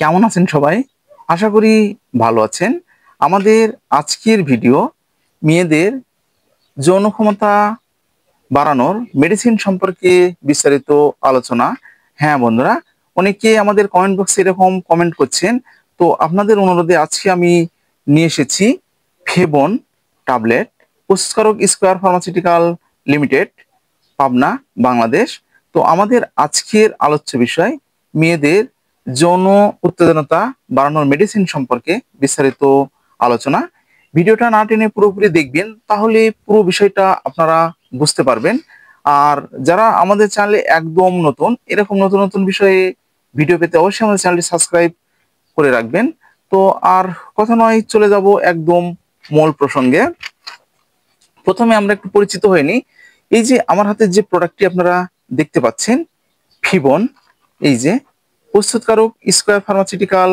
কেমন আছেন সবাই? আশা করি ভালো আছেন। আমাদের আজকের ভিডিও মেয়েদের যৌন ক্ষমতা বাড়ানোর মেডিসিন সম্পর্কে বিস্তারিত আলোচনা। হ্যাঁ বন্ধুরা, অনেকে আমাদের কমেন্ট বক্সে এরকম কমেন্ট করছেন। তো আপনাদের অনুরোধে আজকে আমি নিয়ে এসেছি ফেবন ট্যাবলেট, প্রস্তুতকারক square pharmaceutical limited, Pabna, Bangladesh. তো আমাদের আজকের আলোচ্য বিষয় মেয়েদের যৌন উত্তেজনতা বাড়ানোর মেডিসিন সম্পর্কে বিস্তারিত আলোচনা। ভিডিওটা না টেনে পুরোপুরি দেখবেন, তাহলে পুরো বিষয়টা আপনারা বুঝতে পারবেন। আর যারা আমাদের চ্যানেলে একদম নতুন, এরকম নতুন নতুন বিষয়ে ভিডিও পেতে অবশ্যই আমাদের চ্যানেলটি সাবস্ক্রাইব করে রাখবেন। তো আর কথা নয়, চলে যাব একদম মূল প্রসঙ্গে। প্রথমে আমরা একটু পরিচিত হয়ে নিই। এই যে আমার হাতে যে প্রোডাক্টটি আপনারা দেখতে পাচ্ছেন, ফিবন, এই যে প্রস্তুতকারক square pharmaceutical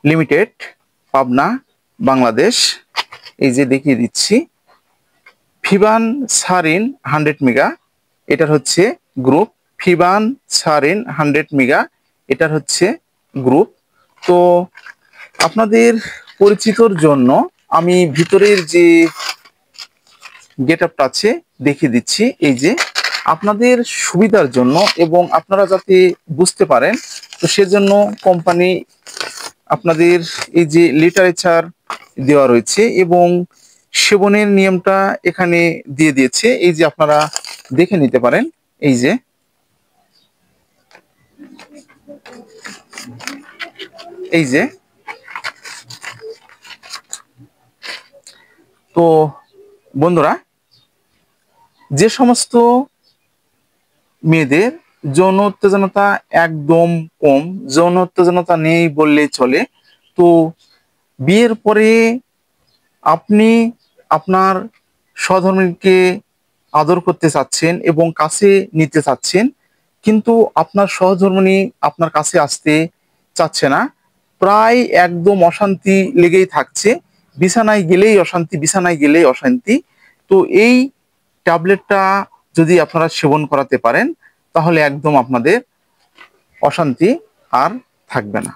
limited, Pabna, Bangladesh. এই যে দেখিয়ে দিচ্ছি, ফিবান সারিন 100 মেগা, এটার হচ্ছে গ্রুপ। ফিবান সারিন 100 মেগা, এটার হচ্ছে গ্রুপ। তো আপনাদের পরিচিতর জন্য আমি ভিতরের যে গেট আপটা আছে দেখিয়ে দিচ্ছি। এই যে আপনাদের সুবিধার জন্য এবং আপনারা যাতে বুঝতে পারেন, তো সেজন্য কোম্পানি আপনাদের এই যে লিটারেচার দেওয়া রয়েছে এবং সেবনের নিয়মটা এখানে দিয়ে দিয়েছে। এই যে আপনারা দেখে নিতে পারেন। এই যে এই যে তো বন্ধুরা, যে সমস্ত মেয়েদের যৌন উত্তেজনতা একদম কম, যৌন উত্তেজনতা নেই বললেই চলে, তো বিয়ের পরে আপনি আপনার সহধর্মিণীকে আদর করতে চাচ্ছেন এবং কাছে নিতে চাচ্ছেন, কিন্তু আপনার সহধর্মিণী আপনার কাছে আসতে চাচ্ছে না, প্রায় একদম অশান্তি লেগেই থাকছে, বিছানায় গেলেই অশান্তি, বিছানায় গেলেই অশান্তি। তো এই ট্যাবলেটটা যদি আপনারা সেবন করাতে পারেন, তাহলে একদম আপনাদের অশান্তি আর থাকবে না।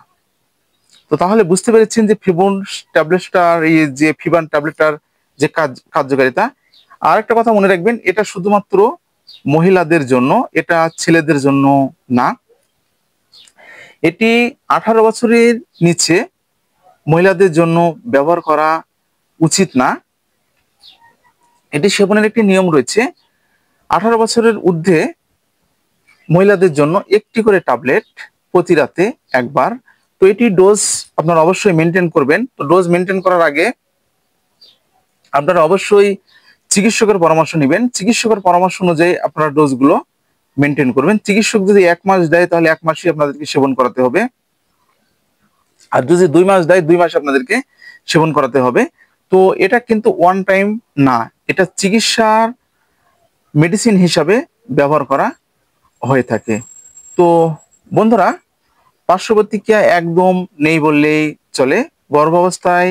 তো তাহলে বুঝতে পেরেছেন যে ফিবন ট্যাবলেটটার, এই যে ফিবান ট্যাবলেটটার যে কার্যকারিতা। আর একটা কথা মনে রাখবেন, এটা শুধুমাত্র মহিলাদের জন্য, এটা ছেলেদের জন্য না। এটি 18 বছরের নিচে মহিলাদের জন্য ব্যবহার করা উচিত না। এটি সেবনের একটি নিয়ম রয়েছে। 18 বছরের ঊর্ধ্বে মহিলাদের জন্য একটি করে ট্যাবলেট প্রতি রাতে একবার। তো এটি ডোজ আপনারা অবশ্যই মেনটেন করবেন। তো ডোজ মেনটেন করার আগে আপনারা অবশ্যই চিকিৎসকের পরামর্শ নেবেন। চিকিৎসকের পরামর্শ অনুযায়ী আপনারা ডোজগুলো মেনটেন করবেন। চিকিৎসক যদি 1 মাস দেয়, তাহলে 1 মাসই আপনাদেরকে সেবন করাতে হবে। আর যদি 2 মাস দেয়, 2 মাস আপনাদেরকে সেবন করাতে হবে। তো এটা কিন্তু ওয়ান টাইম না, এটা চিকিৎসার মেডিসিন হিসাবে ব্যবহার করা হয়ে থাকে। তো বন্ধুরা, পার্শ্ব প্রতিক্রিয়া একদম নেই বললেই চলে। গর্ভাবস্থায়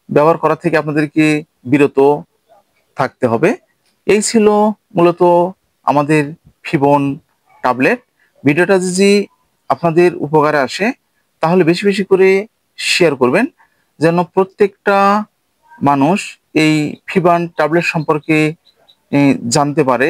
ব্যবহার করা থেকে আপনাদেরকে বিরত থাকতে হবে। এই ছিল মূলত আমাদের ফিবন ট্যাবলেট। ভিডিওটা যদি আপনাদের উপকারে আসে, তাহলে বেশি বেশি করে শেয়ার করবেন, যেন প্রত্যেকটা মানুষ এই ফিবান ট্যাবলেট সম্পর্কে জানতে পারে